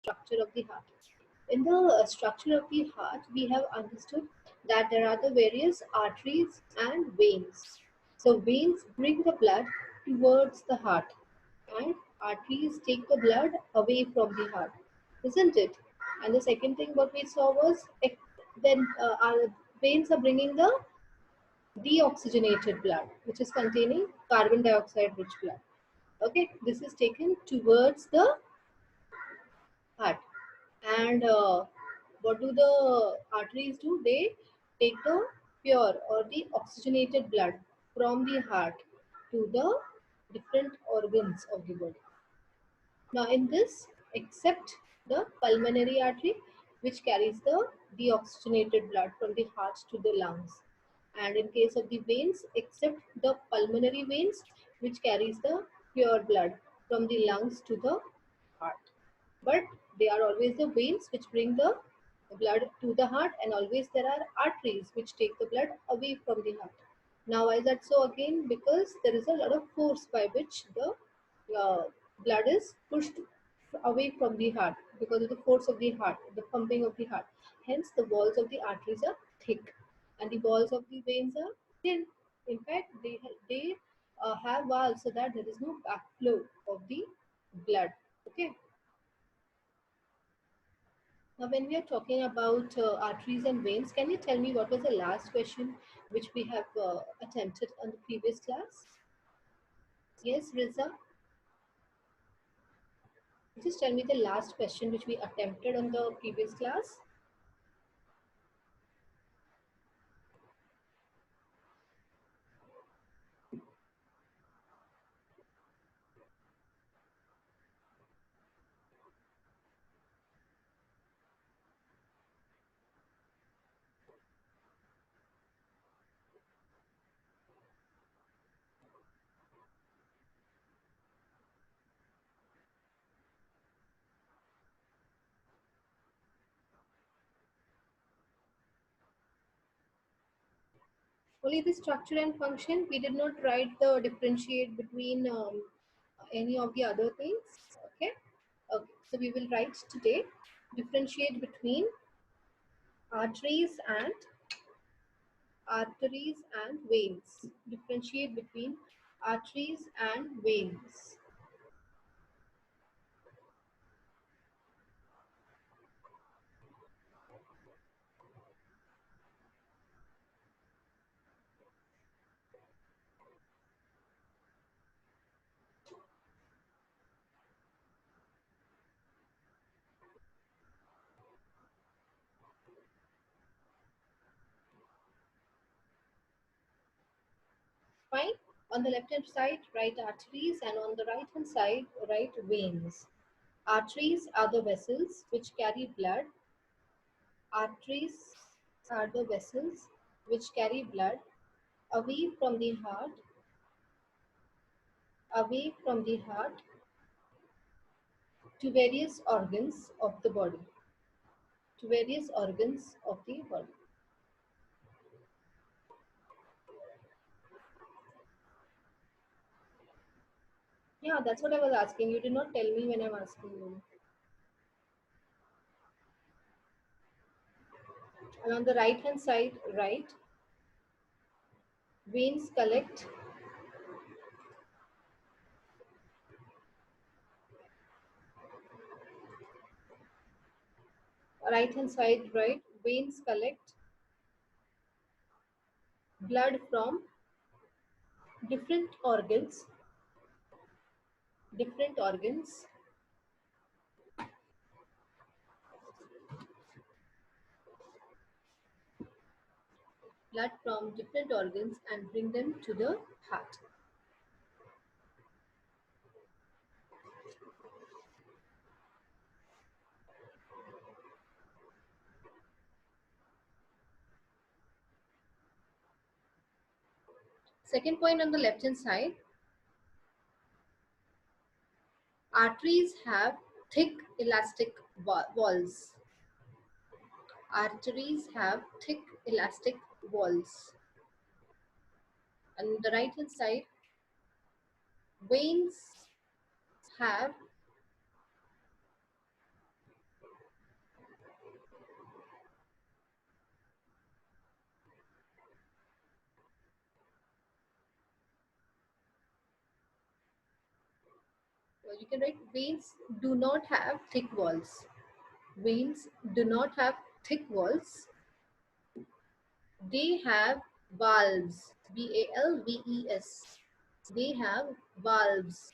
structure of the heart. In the structure of the heart, we have understood that there are the various arteries and veins. So veins bring the blood towards the heart, and arteries take the blood away from the heart, isn't it? And the second thing what we saw was then our veins are bringing the deoxygenated blood, which is containing carbon dioxide rich blood. Okay, this is taken towards the heart. And what do the arteries do? They take the pure or the oxygenated blood from the heart to the different organs of the body. Now, in this, except the pulmonary artery, which carries the deoxygenated blood from the heart to the lungs, and in case of the veins, except the pulmonary veins, which carries the pure blood from the lungs to the heart. But they are always the veins which bring the blood to the heart, and always there are arteries which take the blood away from the heart. Now, why is that so? Again, because there is a lot of force by which the uh, blood is pushed away from the heart because of the force of the heart, the pumping of the heart. Hence, the walls of the arteries are thick, and the walls of the veins are thin. In fact, they have valves so that there is no backflow of the blood. Okay. Now, when we are talking about arteries and veins, can you tell me what was the last question which we have attempted on the previous class? Yes, Riza, just tell me the last question which we attempted on the previous class. Only the structure and function. We did not write the differentiate between any of the other things. Okay. Okay. So we will write today differentiate between arteries and veins. Differentiate between arteries and veins. Fine. On the left hand side, write arteries, and on the right hand side, write veins. Arteries are the vessels which carry blood. Arteries are the vessels which carry blood away from the heart, away from the heart to various organs of the body, to various organs of the body. Yeah, that's what I was asking. You did not tell me when I'm asking you. And on the right hand side, write veins collect. Right hand side, right? Veins collect blood from different organs, different organs, blood from different organs and bring them to the heart. Second point on the left hand side, arteries have thick elastic walls. Arteries have thick elastic walls. On the right hand side, veins have you can write veins do not have thick walls. Veins do not have thick walls. They have valves. valves. They have valves.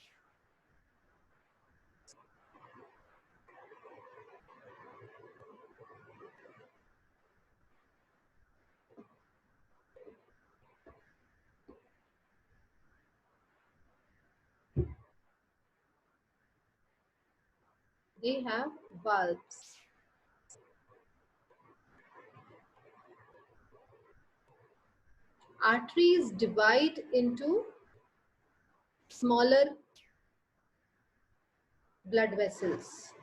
They have valves. Arteries divide into smaller blood vessels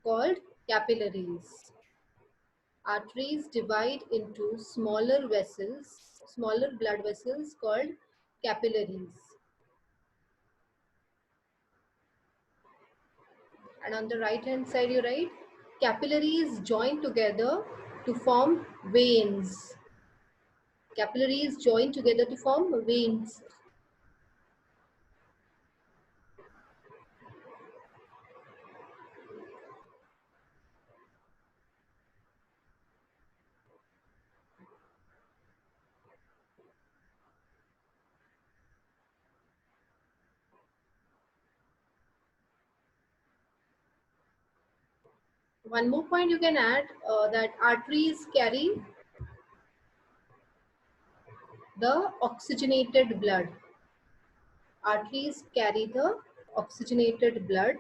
called capillaries. Arteries divide into smaller blood vessels called capillaries. And on the right hand side, you write capillaries join together to form veins. Capillaries join together to form veins. One more point you can add that arteries carry the oxygenated blood. Arteries carry the oxygenated blood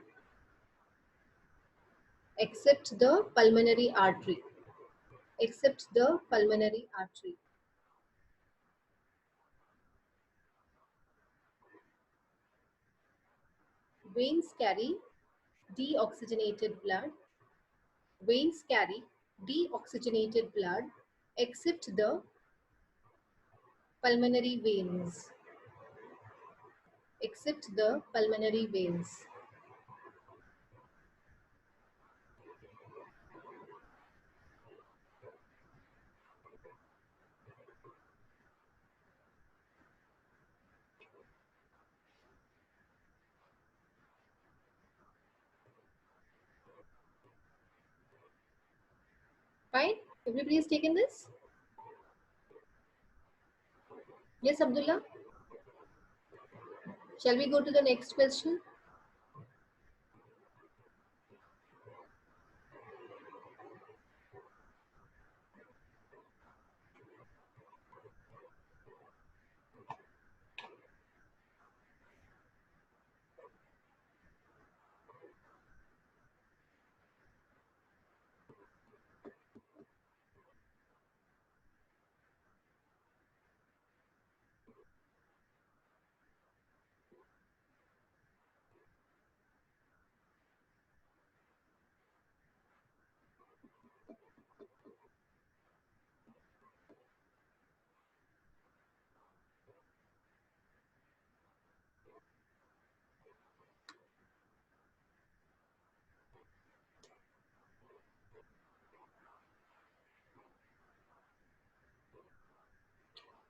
except the pulmonary artery. Except the pulmonary artery. Veins carry deoxygenated blood. Veins carry deoxygenated blood except the pulmonary veins. Except the pulmonary veins. Fine? Everybody has taken this? Yes, Abdullah? Shall we go to the next question?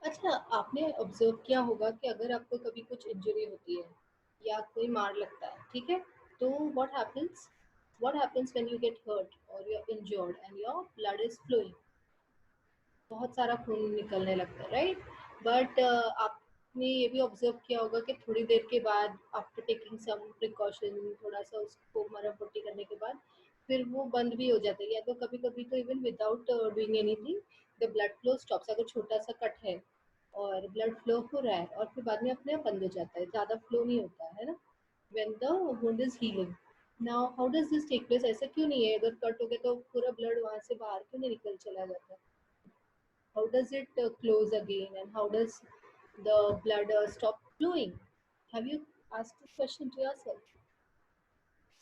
अच्छा, आपने observe किया होगा कि अगर आपको कभी कुछ injury होती है या कोई मार लगता है, ठीक है, तो what happens when you get hurt और you are injured and your blood is flowing, बहुत सारा खून निकलने लगता है, राइट? बट आपने ये भी ऑब्जर्व किया होगा कि थोड़ी देर के बाद आफ्टर टेकिंग सम प्रिकॉशन, थोड़ा सा उसको मरहम पट्टी करने के बाद फिर वो बंद भी हो जाता है, या तो कभी कभी तो even without doing anything the blood flow stops. अगर छोटा सा कट है और ब्लड फ्लो हो रहा है और फिर बाद में अपने आप बंद हो जाता है, ज़्यादा फ्लो नहीं होता है ना, when the wound is healing. Now how does this take place? ऐसा क्यों नहीं है? अगर कट हो गया तो पूरा ब्लड वहां से बाहर क्यों नहीं निकल चला जाता? How does it close again, and how does the blood stop flowing? Have you asked this question to yourself?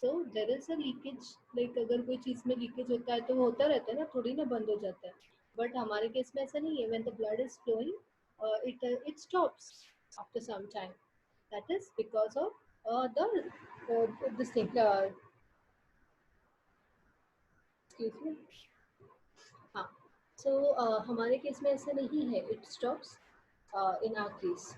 So there is a leakage, like अगर कोई चीज में लीकेज होता है तो वो होता रहता है ना, थोड़ी ना बंद हो जाता है। बट हमारे केस में ऐसा नहीं है। when the blood is flowing, it stops after some time. That is because of the this thing, excuse me. हाँ, सो हमारे केस में ऐसा नहीं है, it stops in our case.